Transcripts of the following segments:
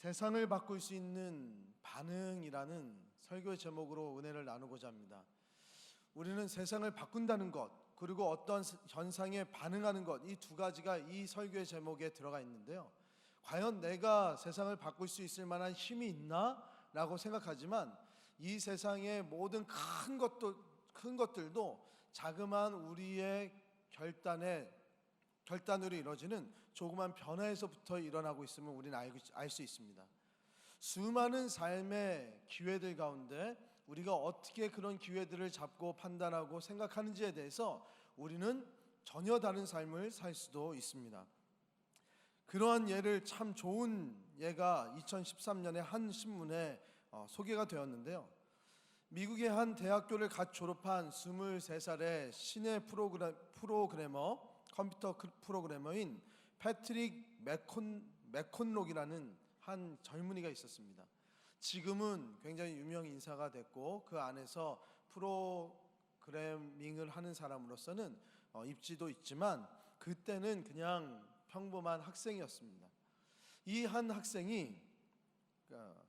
세상을 바꿀 수 있는 반응이라는 설교의 제목으로 은혜를 나누고자 합니다. 우리는 세상을 바꾼다는 것, 그리고 어떤 현상에 반응하는 것, 이 두 가지가 이 설교의 제목에 들어가 있는데요. 과연 내가 세상을 바꿀 수 있을 만한 힘이 있나? 라고 생각하지만 이 세상의 모든 큰 것들도 자그마한 우리의 결단으로 이루어지는 조그만 변화에서부터 일어나고 있음을 우리는 알 수 있습니다. 수많은 삶의 기회들 가운데 우리가 어떻게 그런 기회들을 잡고 판단하고 생각하는지에 대해서 우리는 전혀 다른 삶을 살 수도 있습니다. 그러한 예를 참 좋은 예가 2013년에 한 신문에 소개가 되었는데요. 미국의 한 대학교를 갓 졸업한 23살의 신예 프로그래머, 컴퓨터 프로그래머인 패트릭 맥콘록이라는 한 젊은이가 있었습니다. 지금은 굉장히 유명 인사가 됐고 그 안에서 프로그래밍을 하는 사람으로서는 입지도 있지만 그때는 그냥 평범한 학생이었습니다. 이 한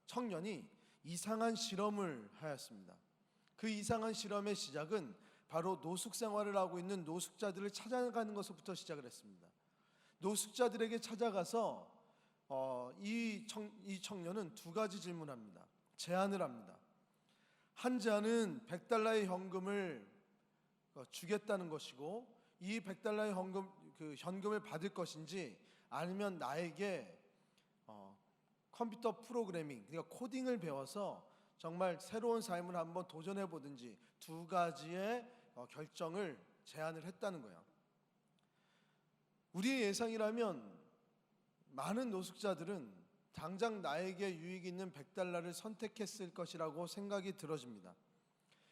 청년이 이상한 실험을 하였습니다. 그 이상한 실험의 시작은 바로 노숙 생활을 하고 있는 노숙자들을 찾아가는 것부터 시작을 했습니다. 노숙자들에게 찾아가서 이 청년은 두 가지 질문합니다. 제안을 합니다. 한 제안은 $100의 현금을 주겠다는 것이고, 이 $100의 현금을 받을 것인지 아니면 나에게 컴퓨터 프로그래밍, 그러니까 코딩을 배워서 정말 새로운 삶을 한번 도전해 보든지, 두 가지의 결정을 제안을 했다는 거예요. 우리의 예상이라면 많은 노숙자들은 당장 나에게 유익 있는 $100를 선택했을 것이라고 생각이 들어집니다.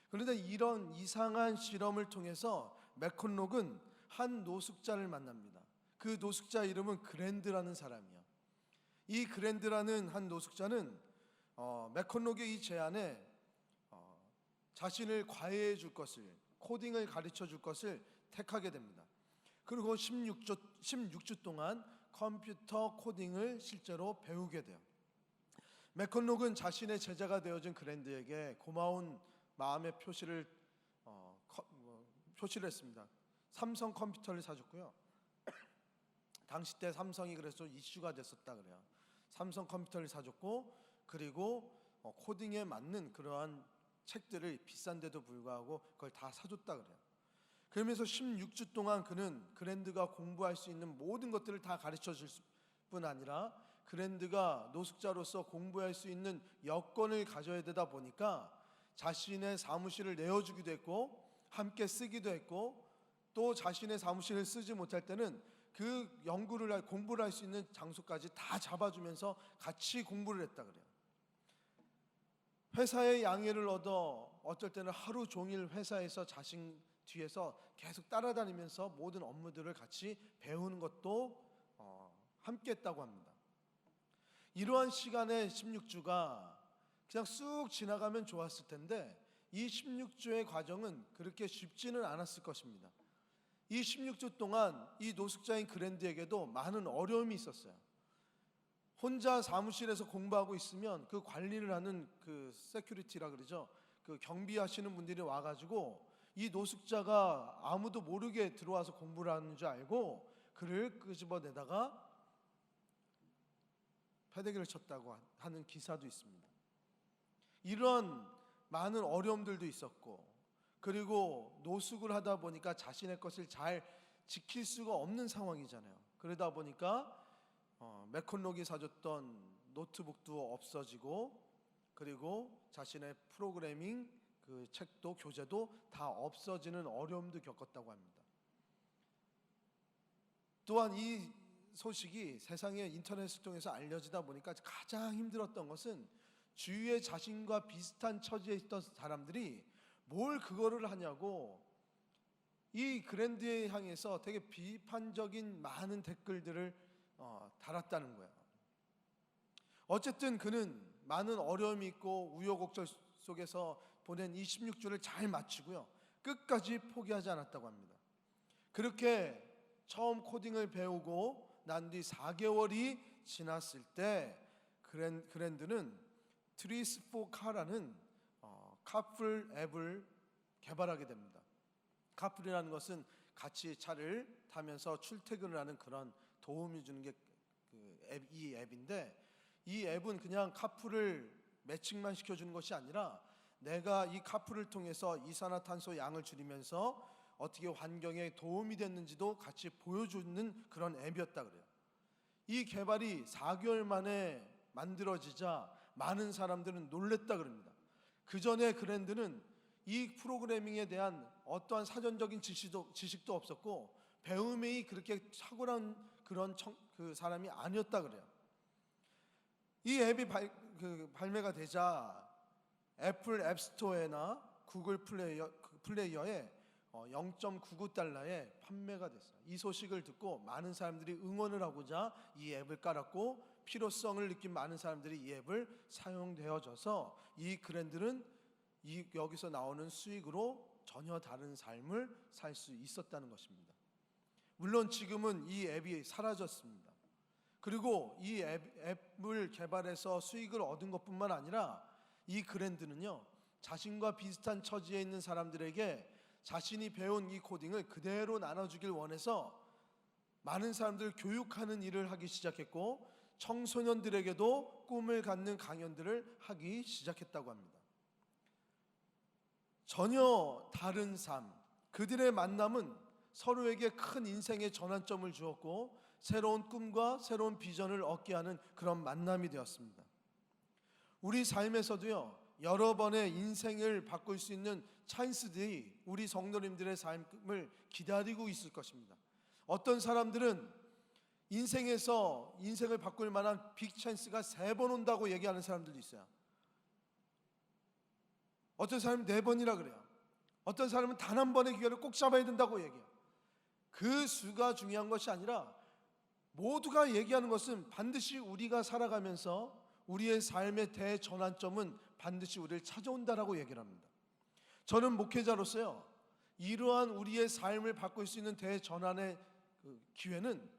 그런데 이런 이상한 실험을 통해서 맥콘록은 한 노숙자를 만납니다. 그 노숙자 이름은 그랜드라는 사람이에요. 이 그랜드라는 한 노숙자는 맥콘록의 이 제안에 자신을 과외해 줄 것을, 코딩을 가르쳐 줄 것을 택하게 됩니다. 그리고 16주 동안 컴퓨터 코딩을 실제로 배우게 돼요. 맥콘록은 자신의 제자가 되어준 그랜드에게 고마운 마음의 표시를 했습니다. 삼성 컴퓨터를 사줬고요. 당시 때 삼성이 그래서 이슈가 됐었다 그래요. 삼성 컴퓨터를 사줬고, 그리고 코딩에 맞는 그러한 책들을 비싼데도 불구하고 그걸 다 사줬다 그래요. 그러면서 16주 동안 그는 그랜드가 공부할 수 있는 모든 것들을 다 가르쳐 줄 뿐 아니라 그랜드가 노숙자로서 공부할 수 있는 여건을 가져야 되다 보니까 자신의 사무실을 내어주기도 했고, 함께 쓰기도 했고, 또 자신의 사무실을 쓰지 못할 때는 그 공부를 할 수 있는 장소까지 다 잡아주면서 같이 공부를 했다 그래요. 회사의 양해를 얻어 어쩔 때는 하루 종일 회사에서 자신 뒤에서 계속 따라다니면서 모든 업무들을 같이 배우는 것도 함께 했다고 합니다. 이러한 시간의 16주가 그냥 쑥 지나가면 좋았을 텐데 이 16주의 과정은 그렇게 쉽지는 않았을 것입니다. 이 16주 동안 이 노숙자인 그랜드에게도 많은 어려움이 있었어요. 혼자 사무실에서 공부하고 있으면 그 관리를 하는 그 세큐리티라 그러죠. 그 경비하시는 분들이 와가지고 이 노숙자가 아무도 모르게 들어와서 공부를 하는 줄 알고 그를 끄집어내다가 패대기를 쳤다고 하는 기사도 있습니다. 이런 많은 어려움들도 있었고, 그리고 노숙을 하다 보니까 자신의 것을 잘 지킬 수가 없는 상황이잖아요. 그러다 보니까 맥콘록이 사줬던 노트북도 없어지고, 그리고 자신의 프로그래밍 그 책도 교재도 다 없어지는 어려움도 겪었다고 합니다. 또한 이 소식이 세상의 인터넷을 통해서 알려지다 보니까 가장 힘들었던 것은 주위에 자신과 비슷한 처지에 있던 사람들이 뭘 그거를 하냐고 이 그랜드에 향해서 되게 비판적인 많은 댓글들을 달았다는 거예요. 어쨌든 그는 많은 어려움이 있고 우여곡절 속에서 보낸 이 16주를 잘 마치고요, 끝까지 포기하지 않았다고 합니다. 그렇게 처음 코딩을 배우고 난 뒤 4개월이 지났을 때 그랜드는 트리스4카라는 카풀 앱을 개발하게 됩니다. 카풀이라는 것은 같이 차를 타면서 출퇴근을 하는 그런 도움이 주는 게 이 앱인데, 이 앱은 그냥 카풀을 매칭만 시켜주는 것이 아니라 내가 이 카풀을 통해서 이산화탄소 양을 줄이면서 어떻게 환경에 도움이 됐는지도 같이 보여주는 그런 앱이었다 그래요. 이 개발이 4개월 만에 만들어지자 많은 사람들은 놀랬다 그럽니다. 그 전에 그랜드는 이 프로그래밍에 대한 어떠한 사전적인 지식도 없었고 배움이 그렇게 탁월한 그런 그 사람이 아니었다 그래요. 이 앱이 발매가 되자 애플 앱스토어나 구글 플레이어에 0.99달러에 판매가 됐어요. 이 소식을 듣고 많은 사람들이 응원을 하고자 이 앱을 깔았고, 필요성을 느낀 많은 사람들이 이 앱을 사용되어져서 이 그랜드는 여기서 나오는 수익으로 전혀 다른 삶을 살 수 있었다는 것입니다. 물론 지금은 이 앱이 사라졌습니다. 그리고 이 앱을 개발해서 수익을 얻은 것뿐만 아니라 이 그랜드는요, 자신과 비슷한 처지에 있는 사람들에게 자신이 배운 이 코딩을 그대로 나눠주길 원해서 많은 사람들을 교육하는 일을 하기 시작했고, 청소년들에게도 꿈을 갖는 강연들을 하기 시작했다고 합니다. 전혀 다른 삶, 그들의 만남은 서로에게 큰 인생의 전환점을 주었고 새로운 꿈과 새로운 비전을 얻게 하는 그런 만남이 되었습니다. 우리 삶에서도요, 여러 번의 인생을 바꿀 수 있는 찬스들이 우리 성도님들의 삶을 기다리고 있을 것입니다. 어떤 사람들은 인생에서 인생을 바꿀 만한 빅 찬스가 3번 온다고 얘기하는 사람들도 있어요. 어떤 사람은 4번이라 그래요. 어떤 사람은 단 한 번의 기회를 꼭 잡아야 된다고 얘기해요. 그 수가 중요한 것이 아니라 모두가 얘기하는 것은 반드시 우리가 살아가면서 우리의 삶의 대전환점은 반드시 우리를 찾아온다라고 얘기를 합니다. 저는 목회자로서요, 이러한 우리의 삶을 바꿀 수 있는 대전환의 기회는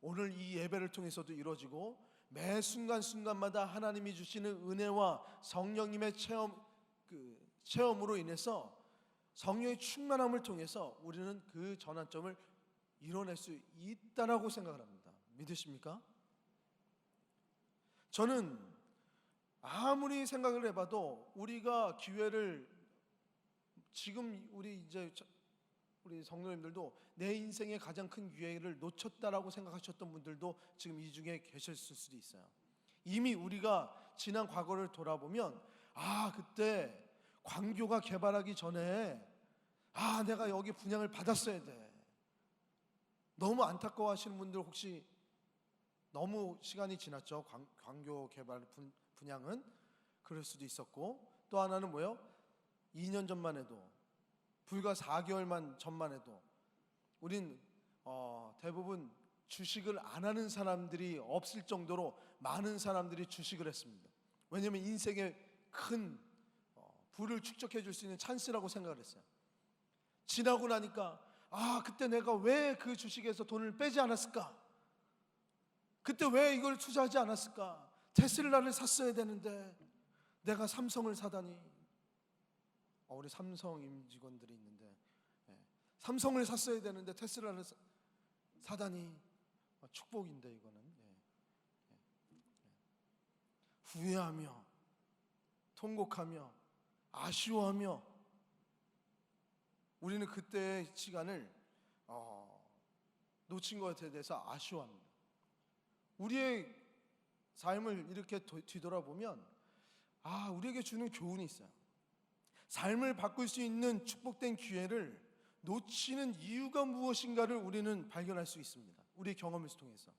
오늘 이 예배를 통해서도 이루어지고 매 순간순간마다 하나님이 주시는 은혜와 성령님의 체험으로 인해서 성령의 충만함을 통해서 우리는 그 전환점을 이뤄낼 수 있다라고 생각을 합니다. 믿으십니까? 저는 아무리 생각을 해봐도 우리가 기회를 지금 우리 성도님들도 내 인생의 가장 큰 기회를 놓쳤다라고 생각하셨던 분들도 지금 이 중에 계셨을 수도 있어요. 이미 우리가 지난 과거를 돌아보면 그때 광교가 개발하기 전에 내가 여기 분양을 받았어야 돼. 너무 안타까워하시는 분들 혹시 너무 시간이 지났죠. 광교 개발 분양은 그럴 수도 있었고, 또 하나는 뭐예요? 2년 전만 해도, 불과 4개월만 전만 해도 우린 대부분 주식을 안 하는 사람들이 없을 정도로 많은 사람들이 주식을 했습니다. 왜냐하면 인생의 큰 부를 축적해 줄 수 있는 찬스라고 생각을 했어요. 지나고 나니까 그때 내가 왜 그 주식에서 돈을 빼지 않았을까? 그때 왜 이걸 투자하지 않았을까? 테슬라를 샀어야 되는데 내가 삼성을 사다니. 우리 삼성 임직원들이 있는데 삼성을 샀어야 되는데 테슬라를 사다니. 축복인데 이거는. 후회하며 통곡하며 아쉬워하며 우리는 그때의 시간을 놓친 것에 대해서 아쉬워합니다. 우리의 삶을 이렇게 뒤돌아보면 우리에게 주는 교훈이 있어요. 삶을 바꿀 수 있는 축복된 기회를 놓치는 이유가 무엇인가를 우리는 발견할 수 있습니다. 우리의 경험을 통해서.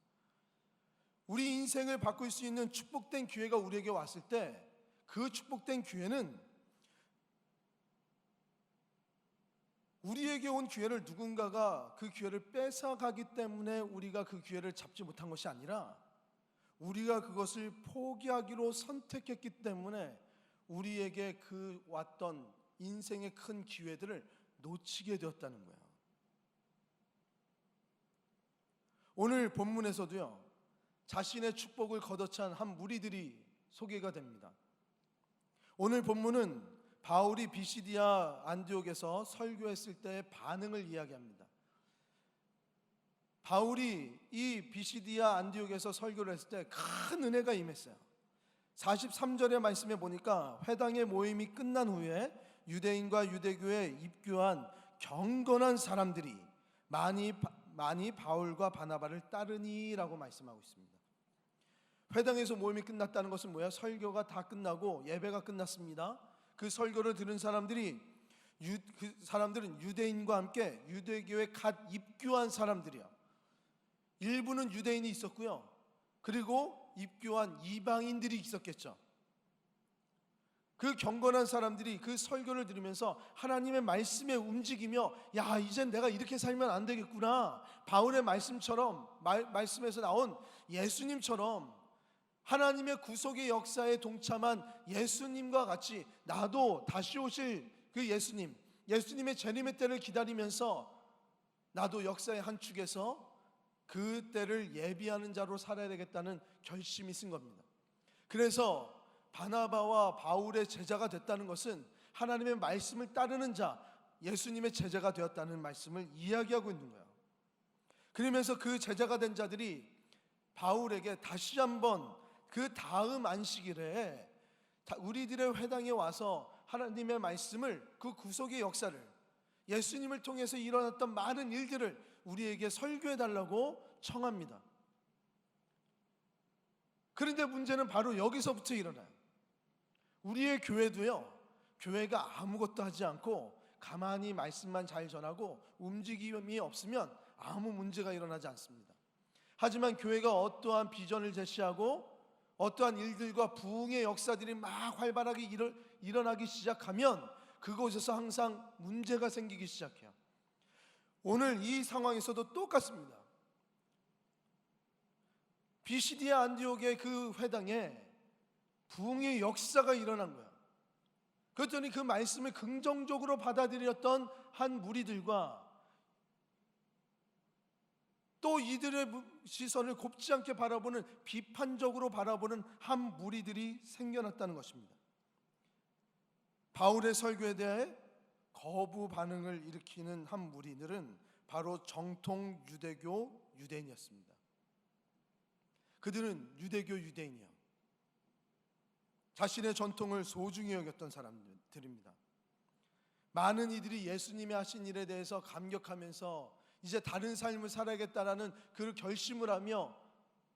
우리 인생을 바꿀 수 있는 축복된 기회가 우리에게 왔을 때 그 축복된 기회는 우리에게 온 기회를 누군가가 그 기회를 뺏어가기 때문에 우리가 그 기회를 잡지 못한 것이 아니라 우리가 그것을 포기하기로 선택했기 때문에 우리에게 그 왔던 인생의 큰 기회들을 놓치게 되었다는 거예요. 오늘 본문에서도요, 자신의 축복을 거둬찬 한 무리들이 소개가 됩니다. 오늘 본문은 바울이 비시디아 안디옥에서 설교했을 때의 반응을 이야기합니다. 바울이 이 비시디아 안디옥에서 설교를 했을 때 큰 은혜가 임했어요. 43절의 말씀에 보니까 회당의 모임이 끝난 후에 유대인과 유대교에 입교한 경건한 사람들이 많이 바울과 바나바를 따르니라고 말씀하고 있습니다. 회당에서 모임이 끝났다는 것은 뭐야? 설교가 다 끝나고 예배가 끝났습니다. 그 설교를 들은 사람들은 유대인과 함께 유대교에 갓 입교한 사람들이야. 일부는 유대인이 있었고요. 그리고 입교한 이방인들이 있었겠죠. 그 경건한 사람들이 그 설교를 들으면서 하나님의 말씀에 움직이며, 야, 이젠 내가 이렇게 살면 안 되겠구나. 바울의 말씀에서 나온 예수님처럼 하나님의 구속의 역사에 동참한 예수님과 같이 나도 다시 오실 그 예수님의 재림의 때를 기다리면서 나도 역사의 한 축에서 그 때를 예비하는 자로 살아야 되겠다는 결심이 쓴 겁니다. 그래서 바나바와 바울의 제자가 됐다는 것은 하나님의 말씀을 따르는 자, 예수님의 제자가 되었다는 말씀을 이야기하고 있는 거예요. 그러면서 그 제자가 된 자들이 바울에게 다시 한번 그 다음 안식일에 우리들의 회당에 와서 하나님의 말씀을, 그 구속의 역사를, 예수님을 통해서 일어났던 많은 일들을 우리에게 설교해 달라고 청합니다. 그런데 문제는 바로 여기서부터 일어나요. 우리의 교회도요, 교회가 아무것도 하지 않고 가만히 말씀만 잘 전하고 움직임이 없으면 아무 문제가 일어나지 않습니다. 하지만 교회가 어떠한 비전을 제시하고 어떠한 일들과 부흥의 역사들이 막 활발하게 일어나기 시작하면 그곳에서 항상 문제가 생기기 시작해요. 오늘 이 상황에서도 똑같습니다. 비시디아 안디옥의 그 회당에 부흥의 역사가 일어난 거야. 그랬더니 그 말씀을 긍정적으로 받아들였던 한 무리들과 또 이들의 시선을 곱지 않게 바라보는, 비판적으로 바라보는 한 무리들이 생겨났다는 것입니다. 바울의 설교에 대해 거부 반응을 일으키는 한 무리들은 바로 정통 유대교 유대인이었습니다. 그들은 유대교 유대인이요, 자신의 전통을 소중히 여겼던 사람들입니다. 많은 이들이 예수님이 하신 일에 대해서 감격하면서 이제 다른 삶을 살아야겠다라는 그 결심을 하며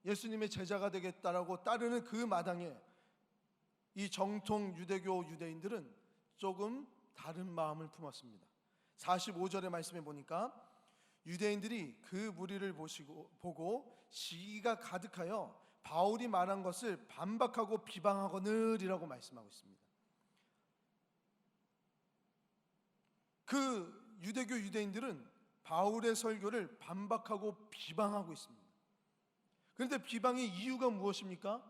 예수님의 제자가 되겠다라고 따르는 그 마당에 이 정통 유대교 유대인들은 조금 다른 마음을 품었습니다. 45절의 말씀에 보니까 유대인들이 그 무리를 보고 시기가 가득하여 바울이 말한 것을 반박하고 비방하거늘이라고 말씀하고 있습니다. 그 유대교 유대인들은 바울의 설교를 반박하고 비방하고 있습니다. 그런데 비방의 이유가 무엇입니까?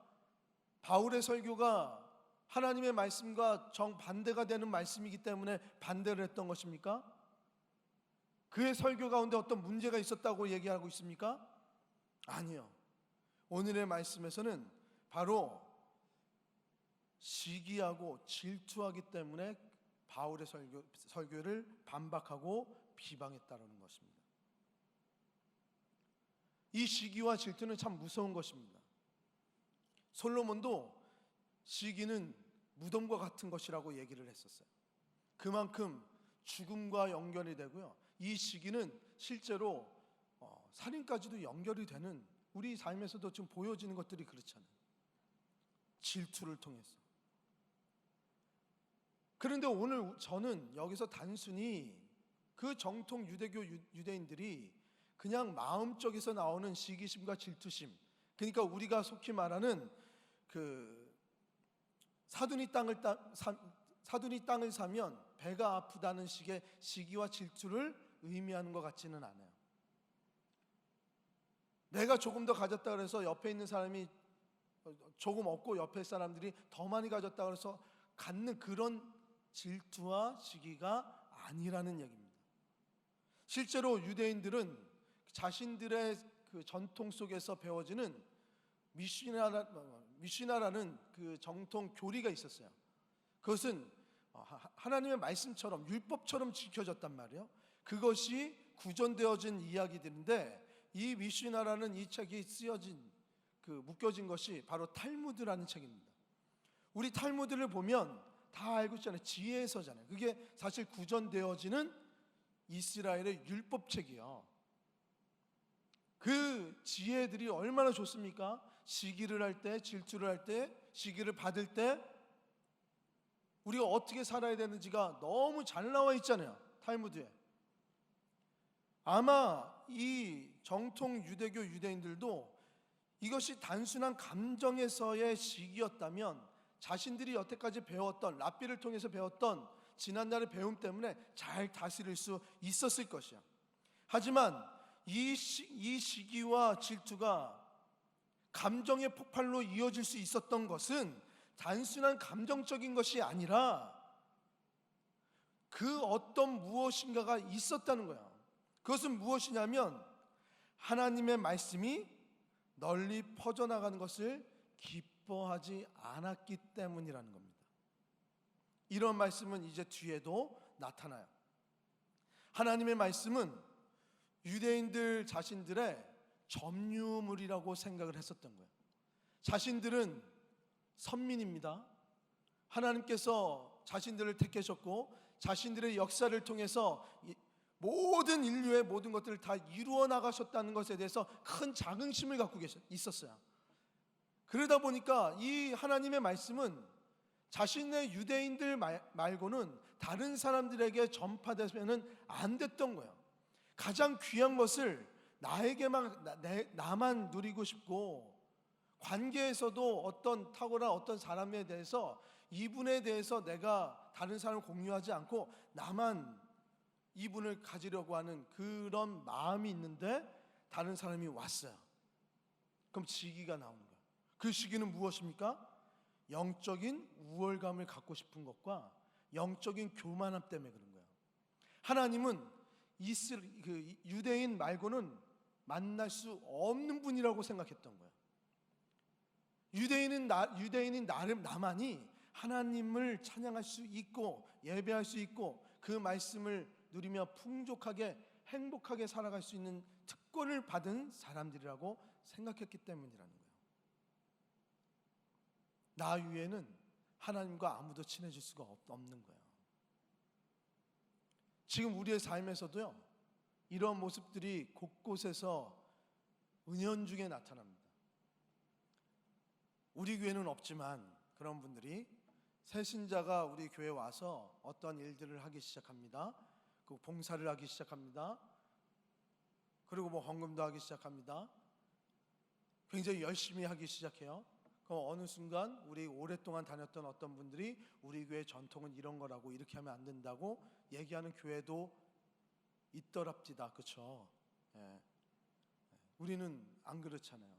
바울의 설교가 하나님의 말씀과 정반대가 되는 말씀이기 때문에 반대를 했던 것입니까? 그의 설교 가운데 어떤 문제가 있었다고 얘기하고 있습니까? 아니요. 오늘의 말씀에서는 바로 시기하고 질투하기 때문에 바울의 설교를 반박하고 비방했다는 것입니다. 이 시기와 질투는 참 무서운 것입니다. 솔로몬도 시기는 무덤과 같은 것이라고 얘기를 했었어요. 그만큼 죽음과 연결이 되고요, 이 시기는 실제로 살인까지도 연결이 되는, 우리 삶에서도 지금 보여지는 것들이 그렇잖아요. 질투를 통해서. 그런데 오늘 저는 여기서 단순히 그 정통 유대교 유대인들이 그냥 마음적에서 나오는 시기심과 질투심, 그러니까 우리가 속히 말하는 그 사돈이 땅을 사면 배가 아프다는 식의 시기와 질투를 의미하는 것 같지는 않아요. 내가 조금 더 가졌다 그래서 옆에 있는 사람이 조금 없고 옆에 사람들이 더 많이 가졌다 그래서 갖는 그런 질투와 시기가 아니라는 얘기입니다. 실제로 유대인들은 자신들의 그 전통 속에서 배워지는 미시나라는 그 정통 교리가 있었어요. 그것은 하나님의 말씀처럼 율법처럼 지켜졌단 말이에요. 그것이 구전되어진 이야기들인데 이 미시나라는 이 책이 쓰여진 묶여진 것이 바로 탈무드라는 책입니다. 우리 탈무드를 보면 다 알고 있잖아요. 지혜서잖아요. 그게 사실 구전되어지는 이스라엘의 율법책이요. 그 지혜들이 얼마나 좋습니까? 시기를 할 때, 질투를 할 때, 시기를 받을 때 우리가 어떻게 살아야 되는지가 너무 잘 나와 있잖아요. 탈무드에. 아마 이 정통 유대교 유대인들도 이것이 단순한 감정에서의 시기였다면 자신들이 여태까지 배웠던, 랍비를 통해서 배웠던 지난날의 배움 때문에 잘 다스릴 수 있었을 것이야. 하지만 이 시기와 질투가 감정의 폭발로 이어질 수 있었던 것은 단순한 감정적인 것이 아니라 그 어떤 무엇인가가 있었다는 거야. 그것은 무엇이냐면 하나님의 말씀이 널리 퍼져나가는 것을 기뻐하지 않았기 때문이라는 겁니다. 이런 말씀은 이제 뒤에도 나타나요. 하나님의 말씀은 유대인들 자신들의 점유물이라고 생각을 했었던 거예요. 자신들은 선민입니다. 하나님께서 자신들을 택하셨고 자신들의 역사를 통해서 모든 인류의 모든 것들을 다 이루어 나가셨다는 것에 대해서 큰 자긍심을 갖고 있었어요. 그러다 보니까 이 하나님의 말씀은 자신의 유대인들 말고는 다른 사람들에게 전파되면 안 됐던 거예요. 가장 귀한 것을 나만 누리고 싶고, 관계에서도 어떤 탁월한 어떤 사람에 대해서 이분에 대해서 내가 다른 사람을 공유하지 않고 나만 이분을 가지려고 하는 그런 마음이 있는데 다른 사람이 왔어요. 그럼 시기가 나오는 거예요. 그 시기는 무엇입니까? 영적인 우월감을 갖고 싶은 것과 영적인 교만함 때문에 그런 거예요. 하나님은 유대인 말고는 만날 수 없는 분이라고 생각했던 거예요. 유대인인 나만이 하나님을 찬양할 수 있고 예배할 수 있고 그 말씀을 누리며 풍족하게 행복하게 살아갈 수 있는 특권을 받은 사람들이라고 생각했기 때문이라는 거예요. 나 위에는 하나님과 아무도 친해질 수가 없는 거예요. 지금 우리의 삶에서도요, 이런 모습들이 곳곳에서 은연중에 나타납니다. 우리 교회는 없지만 그런 분들이 새신자가 우리 교회에 와서 어떤 일들을 하기 시작합니다. 그 봉사를 하기 시작합니다. 그리고 헌금도 하기 시작합니다. 굉장히 열심히 하기 시작해요. 그럼 어느 순간 우리 오랫동안 다녔던 어떤 분들이 우리 교회 전통은 이런 거라고, 이렇게 하면 안 된다고 얘기하는 교회도 있더랍디다. 그렇죠? 예. 우리는 안 그렇잖아요.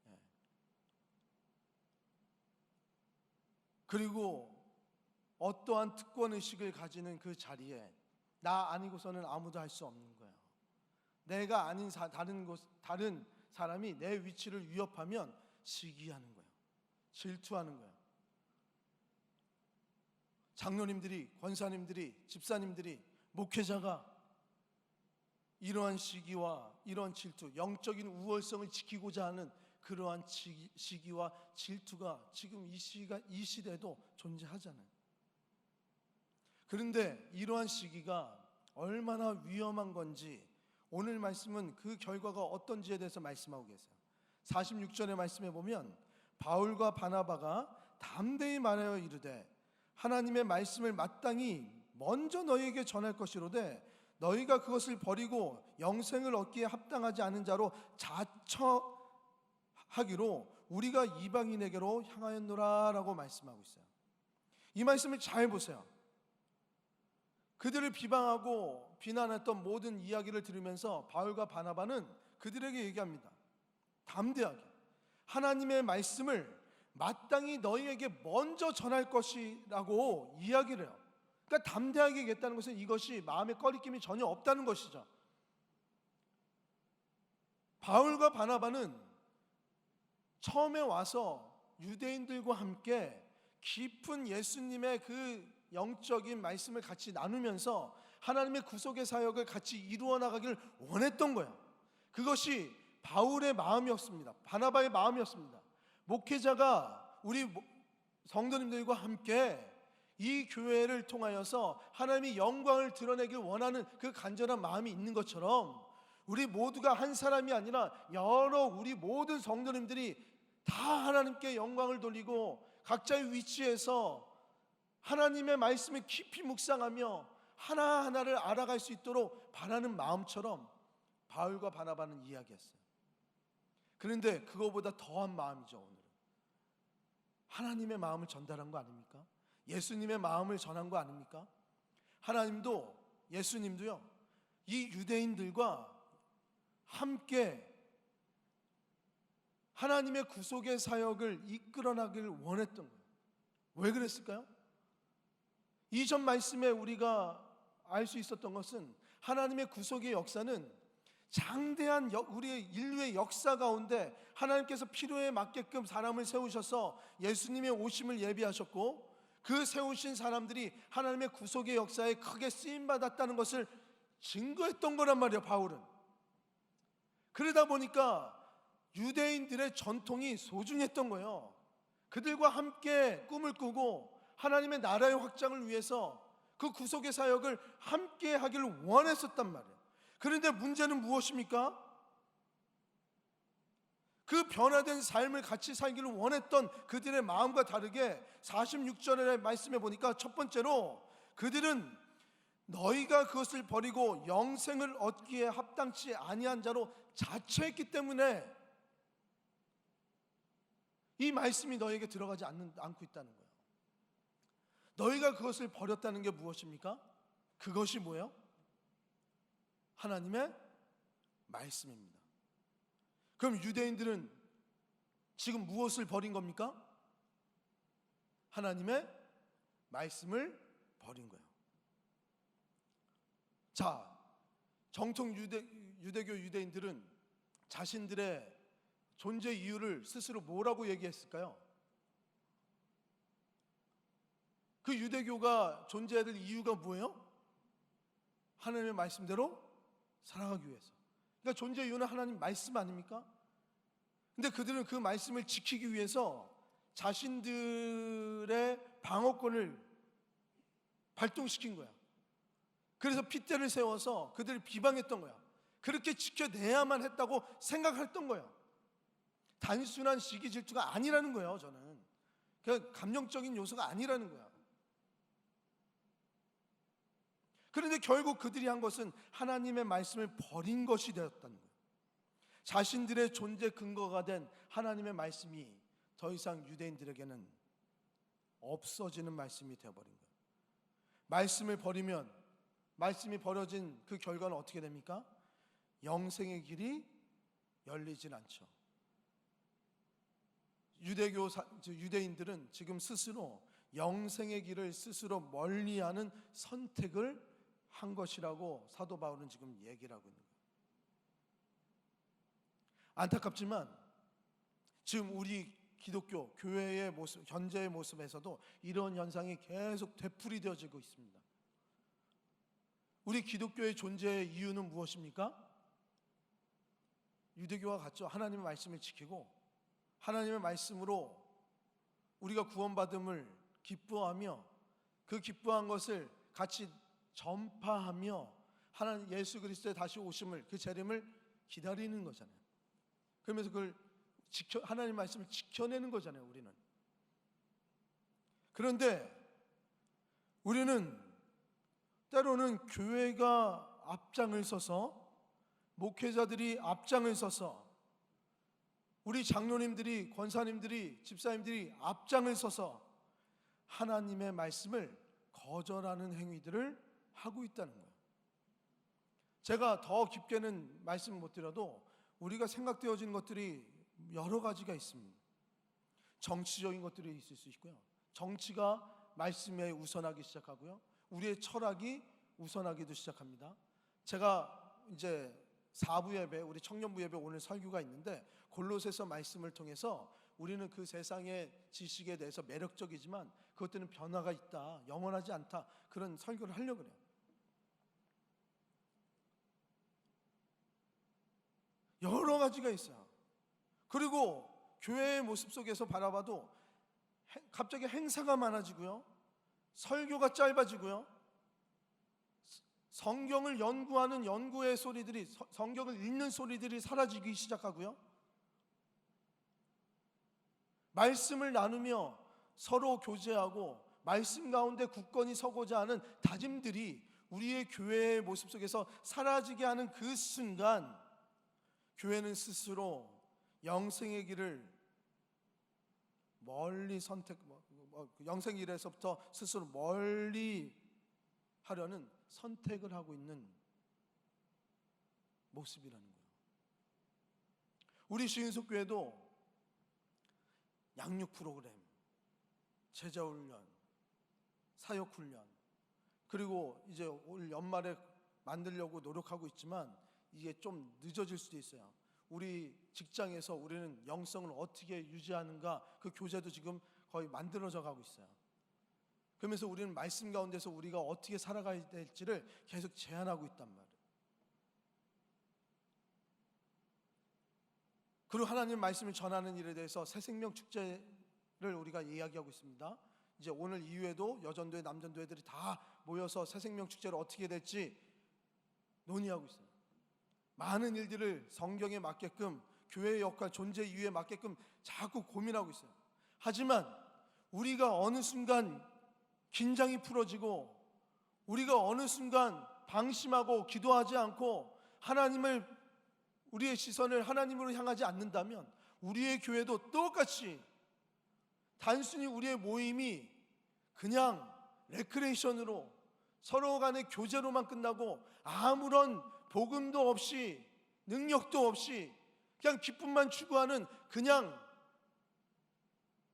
예. 그리고 어떠한 특권의식을 가지는 그 자리에 나 아니고서는 아무도 할 수 없는 거예요. 내가 아닌 다른 사람이 내 위치를 위협하면 시기하는 거예요. 질투하는 거예요. 장로님들이, 권사님들이, 집사님들이, 목회자가 이러한 시기와 이러한 질투, 영적인 우월성을 지키고자 하는 그러한 시기와 질투가 지금 이 시대에도 존재하잖아요. 그런데 이러한 시기가 얼마나 위험한 건지 오늘 말씀은 그 결과가 어떤지에 대해서 말씀하고 계세요. 46절의 말씀에 보면 바울과 바나바가 담대히 말하여 이르되 하나님의 말씀을 마땅히 먼저 너희에게 전할 것이로되 너희가 그것을 버리고 영생을 얻기에 합당하지 않은 자로 자처하기로 우리가 이방인에게로 향하였노라 라고 말씀하고 있어요. 이 말씀을 잘 보세요. 그들을 비방하고 비난했던 모든 이야기를 들으면서 바울과 바나바는 그들에게 얘기합니다. 담대하게 하나님의 말씀을 마땅히 너희에게 먼저 전할 것이라고 이야기를 해요. 그러니까 담대하게 얘기했다는 것은 이것이 마음에 꺼리낌이 전혀 없다는 것이죠. 바울과 바나바는 처음에 와서 유대인들과 함께 깊은 예수님의 그 영적인 말씀을 같이 나누면서 하나님의 구속의 사역을 같이 이루어 나가기를 원했던 거예요. 그것이 바울의 마음이었습니다. 바나바의 마음이었습니다. 목회자가 우리 성도님들과 함께 이 교회를 통하여서 하나님의 영광을 드러내길 원하는 그 간절한 마음이 있는 것처럼 우리 모두가 한 사람이 아니라 여러 우리 모든 성도님들이 다 하나님께 영광을 돌리고 각자의 위치에서 하나님의 말씀을 깊이 묵상하며 하나하나를 알아갈 수 있도록 바라는 마음처럼 바울과 바나바는 이야기했어요. 그런데 그거보다 더한 마음이죠. 오늘은 하나님의 마음을 전달한 거 아닙니까? 예수님의 마음을 전한 거 아닙니까? 하나님도 예수님도요, 이 유대인들과 함께 하나님의 구속의 사역을 이끌어나길 원했던 거예요. 왜 그랬을까요? 이전 말씀에 우리가 알 수 있었던 것은 하나님의 구속의 역사는 장대한 우리의 인류의 역사 가운데 하나님께서 필요에 맞게끔 사람을 세우셔서 예수님의 오심을 예비하셨고, 그 세우신 사람들이 하나님의 구속의 역사에 크게 쓰임받았다는 것을 증거했던 거란 말이에요. 바울은. 그러다 보니까 유대인들의 전통이 소중했던 거예요. 그들과 함께 꿈을 꾸고 하나님의 나라의 확장을 위해서 그 구속의 사역을 함께 하기를 원했었단 말이에요. 그런데 문제는 무엇입니까? 그 변화된 삶을 같이 살기를 원했던 그들의 마음과 다르게 46절의 말씀에 보니까 첫 번째로 그들은 너희가 그것을 버리고 영생을 얻기에 합당치 아니한 자로 자처했기 때문에 이 말씀이 너에게 들어가지 않고 있다는 거예요. 너희가 그것을 버렸다는 게 무엇입니까? 그것이 뭐예요? 하나님의 말씀입니다. 그럼 유대인들은 지금 무엇을 버린 겁니까? 하나님의 말씀을 버린 거예요. 자, 정통 유대교 유대인들은 자신들의 존재 이유를 스스로 뭐라고 얘기했을까요? 그 유대교가 존재해야 될 이유가 뭐예요? 하나님의 말씀대로 살아가기 위해서. 그러니까 존재 이유는 하나님 말씀 아닙니까? 근데 그들은 그 말씀을 지키기 위해서 자신들의 방어권을 발동시킨 거야. 그래서 핏대를 세워서 그들을 비방했던 거야. 그렇게 지켜내야만 했다고 생각했던 거예요. 단순한 시기 질투가 아니라는 거예요. 저는 그냥 감정적인 요소가 아니라는 거야. 그런데 결국 그들이 한 것은 하나님의 말씀을 버린 것이 되었다는 거예요. 자신들의 존재 근거가 된 하나님의 말씀이 더 이상 유대인들에게는 없어지는 말씀이 되어버린 거예요. 말씀을 버리면, 말씀이 버려진 그 결과는 어떻게 됩니까? 영생의 길이 열리진 않죠. 유대인들은 지금 스스로 영생의 길을 스스로 멀리하는 선택을 한 것이라고 사도 바울은 지금 얘기를 하고 있는 거예요. 안타깝지만 지금 우리 기독교 교회의 모습, 현재의 모습에서도 이런 현상이 계속 되풀이되어지고 있습니다. 우리 기독교의 존재의 이유는 무엇입니까? 유대교와 같죠. 하나님의 말씀을 지키고 하나님의 말씀으로 우리가 구원받음을 기뻐하며 그 기뻐한 것을 같이 전파하며 하나님 예수 그리스도의 다시 오심을, 그 재림을 기다리는 거잖아요. 그러면서 그걸 하나님 말씀을 지켜내는 거잖아요. 우리는. 그런데 우리는 때로는 교회가 앞장을 서서, 목회자들이 앞장을 서서, 우리 장로님들이, 권사님들이, 집사님들이 앞장을 서서 하나님의 말씀을 거절하는 행위들을 하고 있다는 거예요. 제가 더 깊게는 말씀 못 드려도 우리가 생각되어지는 것들이 여러 가지가 있습니다. 정치적인 것들이 있을 수 있고요. 정치가 말씀에 우선하기 시작하고요. 우리의 철학이 우선하기도 시작합니다. 제가 이제 4부 예배, 우리 청년부 예배 오늘 설교가 있는데 골로새서 말씀을 통해서 우리는 그 세상의 지식에 대해서 매력적이지만 그것들은 변화가 있다, 영원하지 않다, 그런 설교를 하려고 그래요. 여러 가지가 있어요. 그리고 교회의 모습 속에서 바라봐도 갑자기 행사가 많아지고요, 설교가 짧아지고요, 성경을 연구하는 연구의 소리들이, 성경을 읽는 소리들이 사라지기 시작하고요, 말씀을 나누며 서로 교제하고 말씀 가운데 굳건히 서고자 하는 다짐들이 우리의 교회의 모습 속에서 사라지게 하는 그 순간, 교회는 스스로 영생의 길을 멀리 영생의 길에서부터 스스로 멀리 하려는 선택을 하고 있는 모습이라는 거예요. 우리 시인숙교회도 양육 프로그램, 제자훈련, 사역훈련, 그리고 이제 올 연말에 만들려고 노력하고 있지만 이게 좀 늦어질 수도 있어요. 우리 직장에서 우리는 영성을 어떻게 유지하는가, 그 교재도 지금 거의 만들어져 가고 있어요. 그러면서 우리는 말씀 가운데서 우리가 어떻게 살아가야 될지를 계속 제안하고 있단 말이에요. 그리고 하나님 말씀을 전하는 일에 대해서 새생명 축제를 우리가 이야기하고 있습니다. 이제 오늘 이후에도 여전도회, 남전도회들이 다 모여서 새생명 축제를 어떻게 될지 논의하고 있어요. 많은 일들을 성경에 맞게끔, 교회의 역할, 존재 이유에 맞게끔 자꾸 고민하고 있어요. 하지만 우리가 어느 순간 긴장이 풀어지고, 우리가 어느 순간 방심하고 기도하지 않고 우리의 시선을 하나님으로 향하지 않는다면 우리의 교회도 똑같이 단순히 우리의 모임이 그냥 레크레이션으로, 서로 간의 교제로만 끝나고 아무런 복음도 없이 능력도 없이 그냥 기쁨만 추구하는 그냥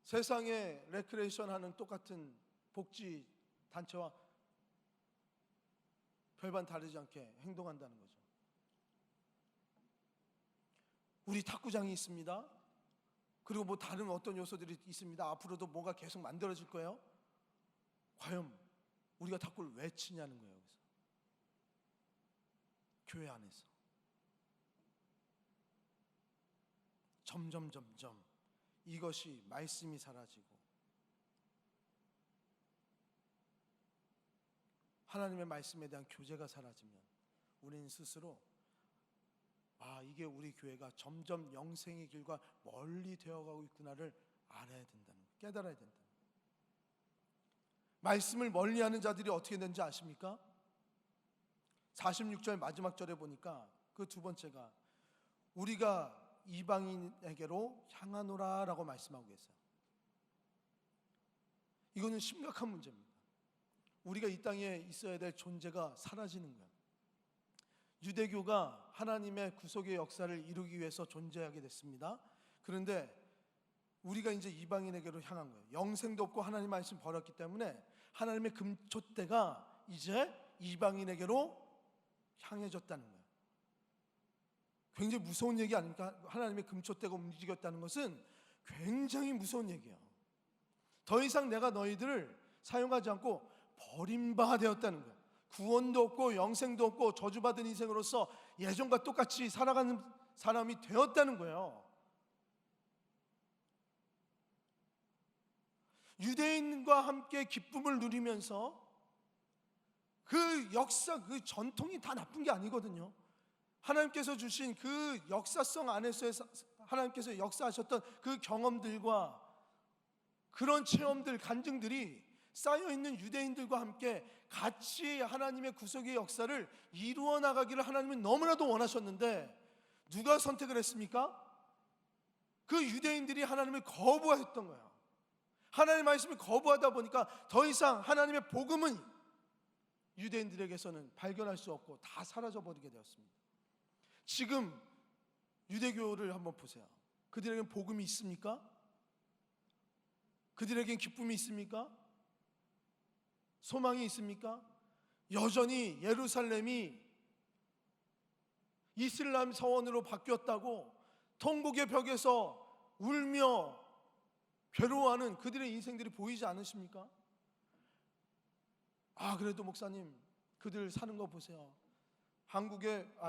세상에 레크레이션 하는 똑같은 복지 단체와 별반 다르지 않게 행동한다는 거죠. 우리 탁구장이 있습니다. 그리고 뭐 다른 어떤 요소들이 있습니다. 앞으로도 뭐가 계속 만들어질 거예요. 과연 우리가 탁구를 왜 치냐는 거예요. 여기서 교회 안에서 점점 이것이 말씀이 사라지고 하나님의 말씀에 대한 교제가 사라지면 우리는 스스로 이게 우리 교회가 점점 영생의 길과 멀리 되어가고 있구나를 알아야 된다는 거예요. 깨달아야 된다는 거예요. 말씀을 멀리하는 자들이 어떻게 되는지 아십니까? 46절 마지막 절에 보니까 그 두 번째가 우리가 이방인에게로 향하노라 라고 말씀하고 계세요. 이거는 심각한 문제입니다. 우리가 이 땅에 있어야 될 존재가 사라지는 거예요. 유대교가 하나님의 구속의 역사를 이루기 위해서 존재하게 됐습니다. 그런데 우리가 이제 이방인에게로 향한 거예요. 영생도 없고 하나님 말씀 버렸기 때문에 하나님의 금촛대가 이제 이방인에게로 향해졌다는 거예요. 굉장히 무서운 얘기 아닙니까? 하나님의 금촛대가 움직였다는 것은 굉장히 무서운 얘기예요. 더 이상 내가 너희들을 사용하지 않고 버림바 되었다는 거예요. 구원도 없고 영생도 없고 저주받은 인생으로서 예전과 똑같이 살아가는 사람이 되었다는 거예요. 유대인과 함께 기쁨을 누리면서 그 역사, 그 전통이 다 나쁜 게 아니거든요. 하나님께서 주신 그 역사성 안에서 하나님께서 역사하셨던 그 경험들과 그런 체험들, 간증들이 쌓여있는 유대인들과 함께 같이 하나님의 구속의 역사를 이루어 나가기를 하나님은 너무나도 원하셨는데 누가 선택을 했습니까? 그 유대인들이 하나님을 거부했던 거예요. 하나님의 말씀을 거부하다 보니까 더 이상 하나님의 복음은 유대인들에게서는 발견할 수 없고 다 사라져버리게 되었습니다. 지금 유대교를 한번 보세요. 그들에겐 복음이 있습니까? 그들에겐 기쁨이 있습니까? 소망이 있습니까? 여전히 예루살렘이 이슬람 서원으로 바뀌었다고 통곡의 벽에서 울며 괴로워하는 그들의 인생들이 보이지 않으십니까? 그래도 목사님, 그들 사는 거 보세요.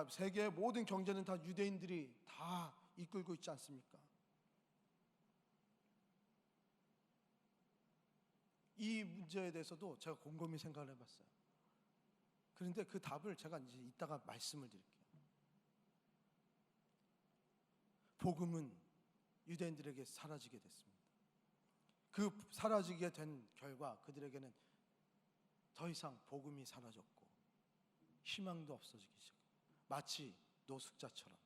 세계의 모든 경제는 다 유대인들이 다 이끌고 있지 않습니까? 이 문제에 대해서도 제가 곰곰이 생각을 해봤어요. 그런데 그 답을 제가 이제 이따가 말씀을 드릴게요. 복음은 유대인들에게 사라지게 됐습니다. 그 사라지게 된 결과 그들에게는 더 이상 복음이 사라졌고 희망도 없어지기 시작합니다. 마치 노숙자처럼.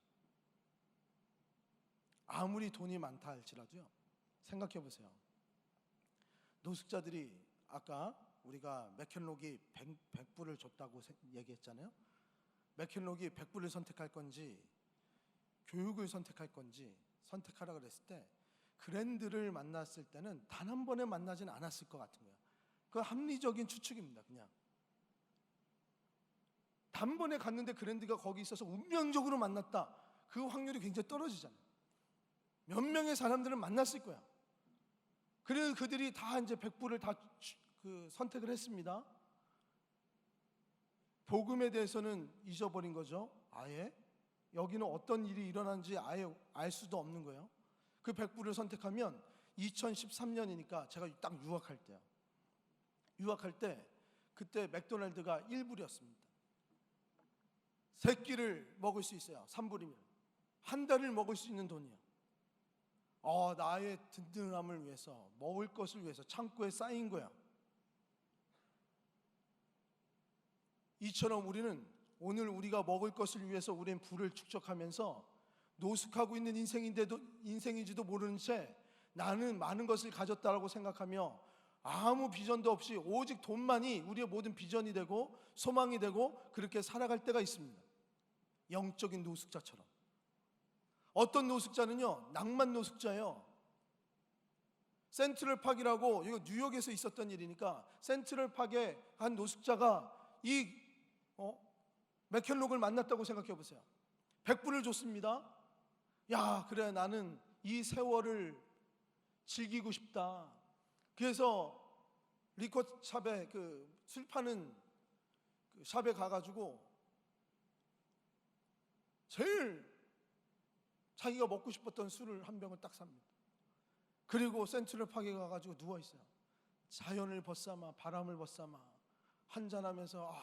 아무리 돈이 많다 할지라도요, 생각해 보세요. 노숙자들이 아까 우리가 맥켄록이 100불을 줬다고 얘기했잖아요. 맥켄록이 100불을 선택할 건지 교육을 선택할 건지 선택하라 그랬을 때 그랜드를 만났을 때는 단 한 번에 만나지는 않았을 것 같은 거예요. 그건 합리적인 추측입니다. 그냥 단번에 갔는데 그랜드가 거기 있어서 운명적으로 만났다, 그 확률이 굉장히 떨어지잖아요. 몇 명의 사람들은 만났을 거야. 그래서 그들이 다 이제 100불을 다 선택을 했습니다. 복음에 대해서는 잊어버린 거죠. 아예 여기는 어떤 일이 일어나는지 아예 알 수도 없는 거예요. 그 100불을 선택하면 2013년이니까 제가 딱 유학할 때요. 유학할 때 그때 맥도날드가 1불이었습니다. 세 끼를 먹을 수 있어요. 3불이면 한 달을 먹을 수 있는 돈이에요. 나의 든든함을 위해서, 먹을 것을 위해서 창고에 쌓인 거야. 이처럼 우리는 오늘 우리가 먹을 것을 위해서 우리는 부를 축적하면서 노숙하고 있는 인생인지도 모르는 채 나는 많은 것을 가졌다라고 생각하며 아무 비전도 없이 오직 돈만이 우리의 모든 비전이 되고 소망이 되고 그렇게 살아갈 때가 있습니다. 영적인 노숙자처럼. 어떤 노숙자는요, 낭만 노숙자예요. 센트럴파크라고, 이거 뉴욕에서 있었던 일이니까, 센트럴파크의 한 노숙자가 이 맥켄록을 만났다고 생각해 보세요. 100불을 줬습니다. 야, 그래, 나는 이 세월을 즐기고 싶다. 그래서 리코샵에 술 파는 샵에 가가지고 제일 자기가 먹고 싶었던 술을 한 병을 딱 삽니다. 그리고 센트럴파크에 가가지고 누워있어요. 자연을 벗삼아 바람을 벗삼아 한잔하면서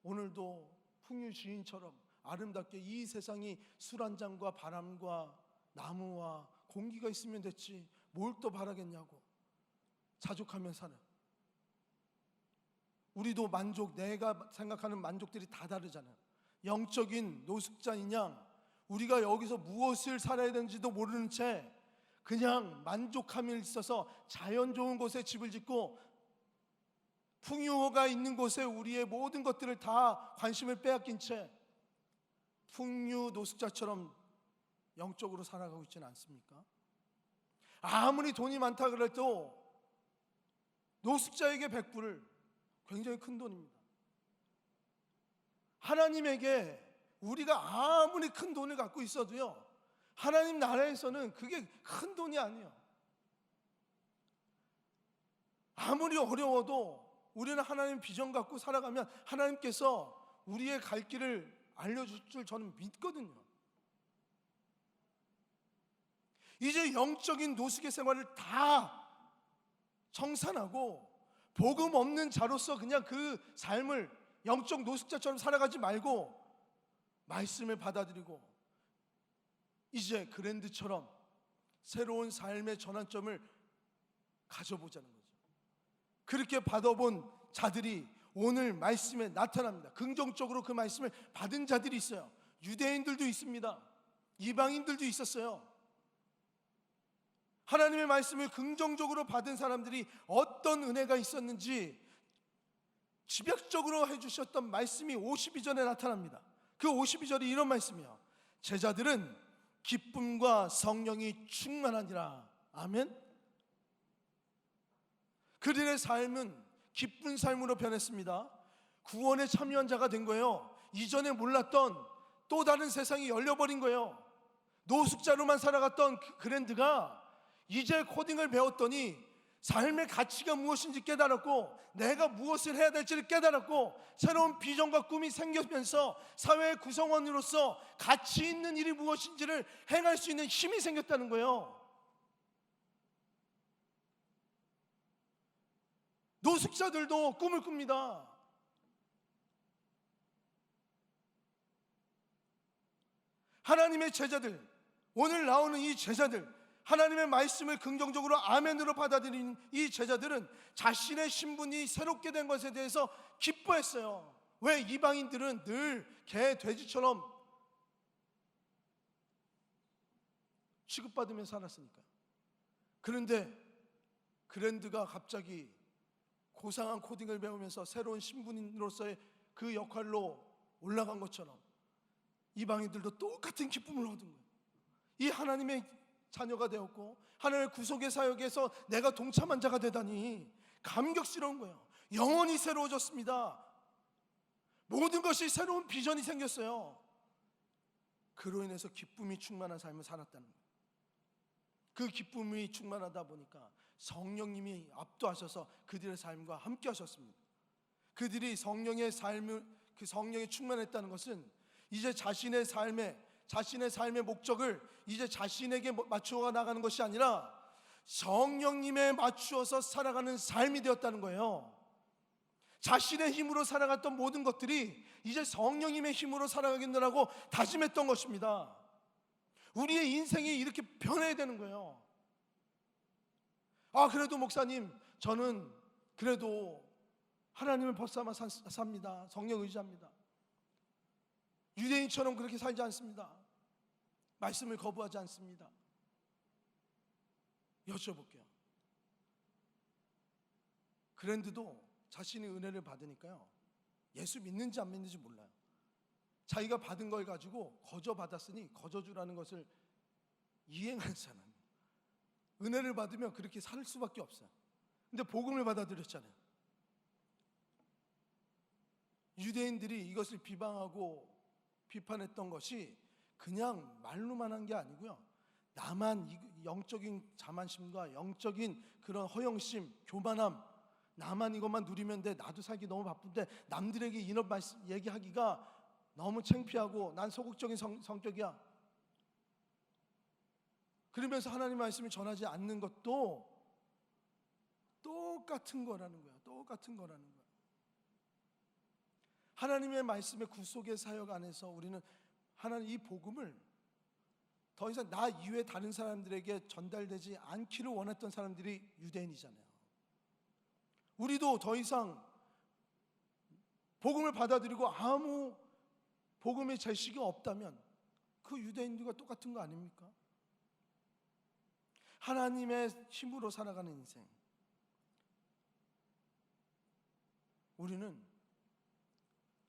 오늘도 풍류 주인처럼 아름답게 이 세상이 술 한 잔과 바람과 나무와 공기가 있으면 됐지 뭘 또 바라겠냐고 자족하며 사는, 우리도 만족, 내가 생각하는 만족들이 다 다르잖아요. 영적인 노숙자인 양 우리가 여기서 무엇을 살아야 되는지도 모르는 채 그냥 만족함에 있어서 자연 좋은 곳에 집을 짓고 풍요가 있는 곳에 우리의 모든 것들을 다 관심을 빼앗긴 채 풍류 노숙자처럼 영적으로 살아가고 있지는 않습니까? 아무리 돈이 많다 그래도 노숙자에게 100불을 굉장히 큰 돈입니다. 하나님에게 우리가 아무리 큰 돈을 갖고 있어도요, 하나님 나라에서는 그게 큰 돈이 아니에요. 아무리 어려워도 우리는 하나님 비전 갖고 살아가면 하나님께서 우리의 갈 길을 알려줄 줄 저는 믿거든요. 이제 영적인 노숙의 생활을 다 청산하고 복음 없는 자로서 그냥 그 삶을 영적 노숙자처럼 살아가지 말고 말씀을 받아들이고 이제 그랜드처럼 새로운 삶의 전환점을 가져보자는 거죠. 그렇게 받아본 자들이 오늘 말씀에 나타납니다. 긍정적으로 그 말씀을 받은 자들이 있어요. 유대인들도 있습니다. 이방인들도 있었어요. 하나님의 말씀을 긍정적으로 받은 사람들이 어떤 은혜가 있었는지 집약적으로 해주셨던 말씀이 52절에 나타납니다. 그 52절이 이런 말씀이에요. 제자들은 기쁨과 성령이 충만하니라. 아멘. 그들의 삶은 기쁜 삶으로 변했습니다. 구원에 참여한 자가 된 거예요. 이전에 몰랐던 또 다른 세상이 열려버린 거예요. 노숙자로만 살아갔던 그랜드가 이제 코딩을 배웠더니 삶의 가치가 무엇인지 깨달았고 내가 무엇을 해야 될지를 깨달았고 새로운 비전과 꿈이 생기면서 사회의 구성원으로서 가치 있는 일이 무엇인지를 행할 수 있는 힘이 생겼다는 거예요. 노숙자들도 꿈을 꿉니다. 하나님의 제자들, 오늘 나오는 이 제자들, 하나님의 말씀을 긍정적으로 아멘으로 받아들인 이 제자들은 자신의 신분이 새롭게 된 것에 대해서 기뻐했어요. 왜? 이방인들은 늘 개, 돼지처럼 취급받으며 살았으니까. 그런데 그랜드가 갑자기 고상한 코딩을 배우면서 새로운 신분으로서의 그 역할로 올라간 것처럼 이방인들도 똑같은 기쁨을 얻은 거예요. 이 하나님의 자녀가 되었고 하나님의 구속의 사역에서 내가 동참한 자가 되다니 감격스러운 거예요. 영혼이 새로워졌습니다. 모든 것이 새로운 비전이 생겼어요. 그로 인해서 기쁨이 충만한 삶을 살았다는 거예요. 그 기쁨이 충만하다 보니까 성령님이 압도하셔서 그들의 삶과 함께 하셨습니다. 그들이 성령의 삶을, 그 성령이 충만했다는 것은 이제 자신의 삶의 목적을 이제 자신에게 맞추어 나가는 것이 아니라 성령님에 맞추어서 살아가는 삶이 되었다는 거예요. 자신의 힘으로 살아갔던 모든 것들이 이제 성령님의 힘으로 살아가겠느라고 다짐했던 것입니다. 우리의 인생이 이렇게 변해야 되는 거예요. 그래도 목사님, 저는 그래도 하나님을 벗삼아 삽니다. 성령 의지합니다. 유대인처럼 그렇게 살지 않습니다. 말씀을 거부하지 않습니다. 여쭤볼게요. 그랜드도 자신이 은혜를 받으니까요, 예수 믿는지 안 믿는지 몰라요. 자기가 받은 걸 가지고 거저 받았으니 거저 주라는 것을 이행한 사람이에요. 은혜를 받으면 그렇게 살 수밖에 없어요. 근데 복음을 받아들였잖아요. 유대인들이 이것을 비방하고 비판했던 것이 그냥 말로만 한 게 아니고요, 나만 영적인 자만심과 영적인 그런 허영심, 교만함, 나만 이것만 누리면 돼, 나도 살기 너무 바쁜데 남들에게 이런 말씀 얘기하기가 너무 창피하고 난 소극적인 성격이야, 그러면서 하나님 말씀을 전하지 않는 것도 똑같은 거라는 거야. 똑같은 거라는 거야. 하나님의 말씀의 구속의 사역 안에서 우리는 하나님 이 복음을 더 이상 나 이외에 다른 사람들에게 전달되지 않기를 원했던 사람들이 유대인이잖아요. 우리도 더 이상 복음을 받아들이고 아무 복음의 제시가 없다면 그 유대인들과 똑같은 거 아닙니까? 하나님의 힘으로 살아가는 인생, 우리는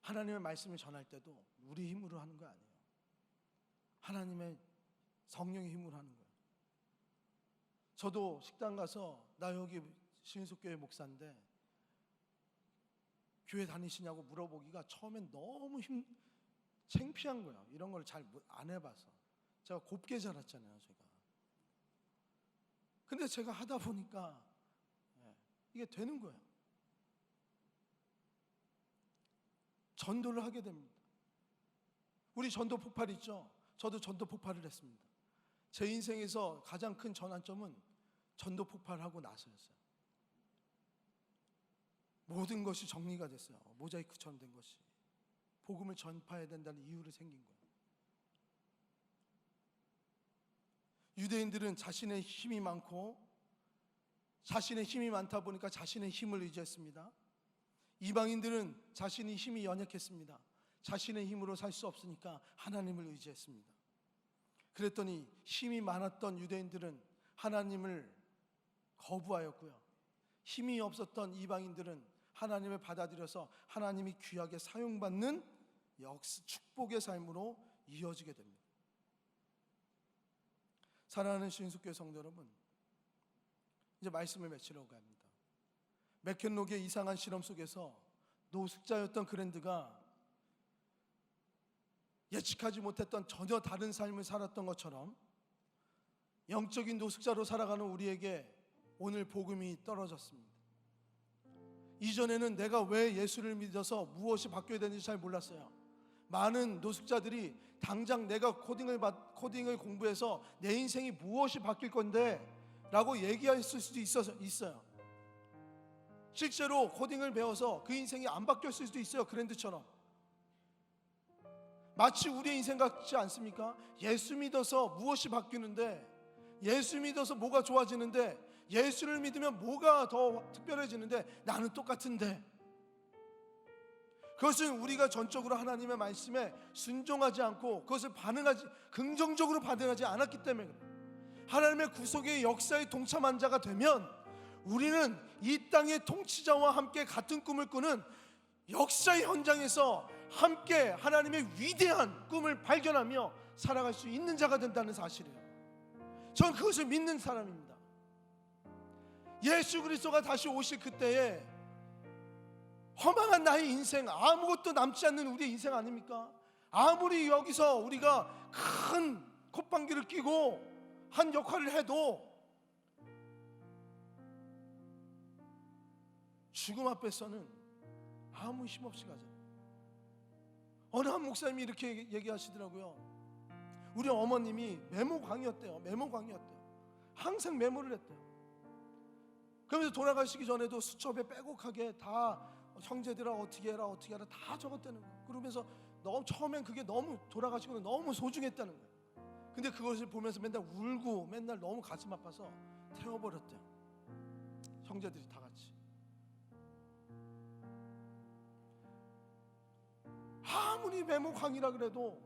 하나님의 말씀을 전할 때도 우리 힘으로 하는 거 아니에요. 하나님의 성령의 힘으로 하는 거예요. 저도 식당 가서 나 여기 신속교회 목사인데 교회 다니시냐고 물어보기가 처음엔 너무 창피한 거예요. 이런 걸 잘 안 해봐서. 제가 곱게 자랐잖아요, 제가. 근데 제가 하다 보니까 이게 되는 거예요. 전도를 하게 됩니다. 우리 전도 폭발 있죠? 저도 전도 폭발을 했습니다. 제 인생에서 가장 큰 전환점은 전도 폭발하고 나서였어요. 모든 것이 정리가 됐어요. 모자이크처럼 된 것이. 복음을 전파해야 된다는 이유로 생긴 거예요. 유대인들은 자신의 힘이 많고 자신의 힘이 많다 보니까 자신의 힘을 의지했습니다. 이방인들은 자신의 힘이 연약했습니다. 자신의 힘으로 살 수 없으니까 하나님을 의지했습니다. 그랬더니 힘이 많았던 유대인들은 하나님을 거부하였고요, 힘이 없었던 이방인들은 하나님을 받아들여서 하나님이 귀하게 사용받는 축복의 삶으로 이어지게 됩니다. 사랑하는 신숙교회 성도 여러분, 이제 말씀을 맺히려고 합니다. 맥켄록의 이상한 실험 속에서 노숙자였던 그랜드가 예측하지 못했던 전혀 다른 삶을 살았던 것처럼 영적인 노숙자로 살아가는 우리에게 오늘 복음이 떨어졌습니다. 이전에는 내가 왜 예수를 믿어서 무엇이 바뀌어야 되는지 잘 몰랐어요. 많은 노숙자들이 당장 내가 코딩을 공부해서 내 인생이 무엇이 바뀔 건데 라고 얘기했을 수도 있어요. 실제로 코딩을 배워서 그 인생이 안 바뀌었을 수도 있어요. 그랜드처럼. 마치 우리의 인생 같지 않습니까? 예수 믿어서 무엇이 바뀌는데, 예수 믿어서 뭐가 좋아지는데, 예수를 믿으면 뭐가 더 특별해지는데, 나는 똑같은데. 그것은 우리가 전적으로 하나님의 말씀에 순종하지 않고 그것을 긍정적으로 반응하지 않았기 때문에 그래요. 하나님의 구속의 역사에 동참한 자가 되면 우리는 이 땅의 통치자와 함께 같은 꿈을 꾸는 역사의 현장에서 함께 하나님의 위대한 꿈을 발견하며 살아갈 수 있는 자가 된다는 사실이에요. 전 그것을 믿는 사람입니다. 예수 그리스도가 다시 오실 그때에 허망한 나의 인생, 아무것도 남지 않는 우리의 인생 아닙니까? 아무리 여기서 우리가 큰 콧방귀를 뀌고 한 역할을 해도 죽음 앞에서는 아무 힘없이 가잖아요. 어느 한 목사님이 이렇게 얘기하시더라고요. 우리 어머님이 메모광이었대요. 항상 메모를 했대요. 그러면서 돌아가시기 전에도 수첩에 빼곡하게 다 형제들아 어떻게 해라 다 적었다는 거예요. 그러면서 처음엔 그게 너무 돌아가시고는 너무 소중했다는 거예요. 근데 그것을 보면서 맨날 울고 맨날 너무 가슴 아파서 태워버렸대요. 형제들이 다 같이. 아무리 메모광이라 그래도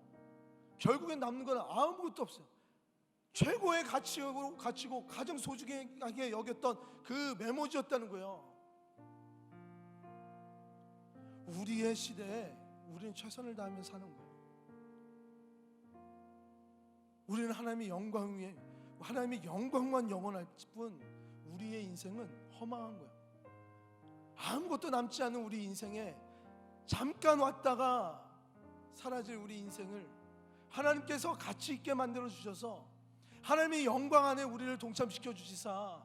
결국엔 남는 건 아무것도 없어요. 최고의 가치고 가장 소중하게 여겼던 그 메모지였다는 거예요. 우리의 시대에 우리는 최선을 다하며 사는 거예요. 우리는 하나님의 영광만 영원할 뿐 우리의 인생은 허망한 거예요. 아무것도 남지 않은 우리 인생에 잠깐 왔다가 사라질 우리 인생을 하나님께서 가치 있게 만들어 주셔서 하나님의 영광 안에 우리를 동참시켜 주시사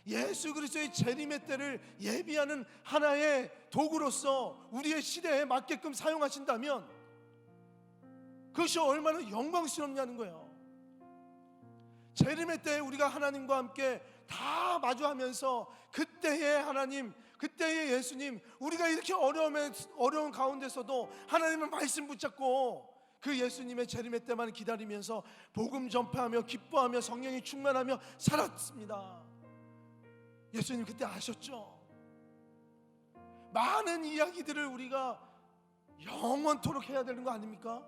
예수 그리스도의 재림의 때를 예비하는 하나의 도구로서 우리의 시대에 맞게끔 사용하신다면 그것이 얼마나 영광스럽냐는 거예요. 재림의 때에 우리가 하나님과 함께 다 마주하면서 그때의 하나님, 그때의 예수님, 우리가 이렇게 어려운 가운데서도 하나님의 말씀 붙잡고 그 예수님의 재림의 때만 기다리면서 복음 전파하며 기뻐하며 성령이 충만하며 살았습니다. 예수님 그때 아셨죠? 많은 이야기들을 우리가 영원토록 해야 되는 거 아닙니까?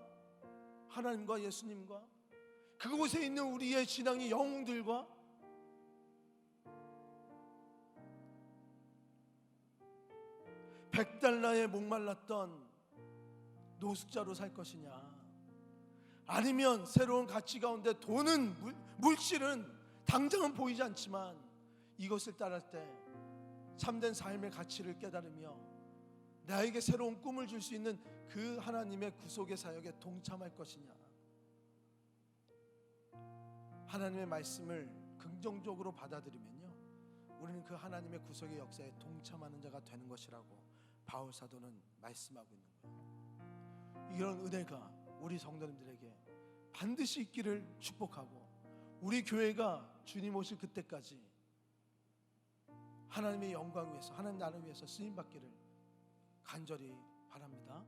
하나님과 예수님과 그곳에 있는 우리의 신앙의 영웅들과 $100에 목말랐던 노숙자로 살 것이냐, 아니면 새로운 가치 가운데 돈은 물질은 당장은 보이지 않지만 이것을 따를 때 참된 삶의 가치를 깨달으며 나에게 새로운 꿈을 줄 수 있는 그 하나님의 구속의 사역에 동참할 것이냐. 하나님의 말씀을 긍정적으로 받아들이면요, 우리는 그 하나님의 구속의 역사에 동참하는 자가 되는 것이라고 바울 사도는 말씀하고 있는 거예요. 이런 은혜가 우리 성도님들에게 반드시 있기를 축복하고 우리 교회가 주님 오실 그때까지 하나님의 영광 위해서, 하나님 나라를 위해서 쓰임받기를 간절히 바랍니다.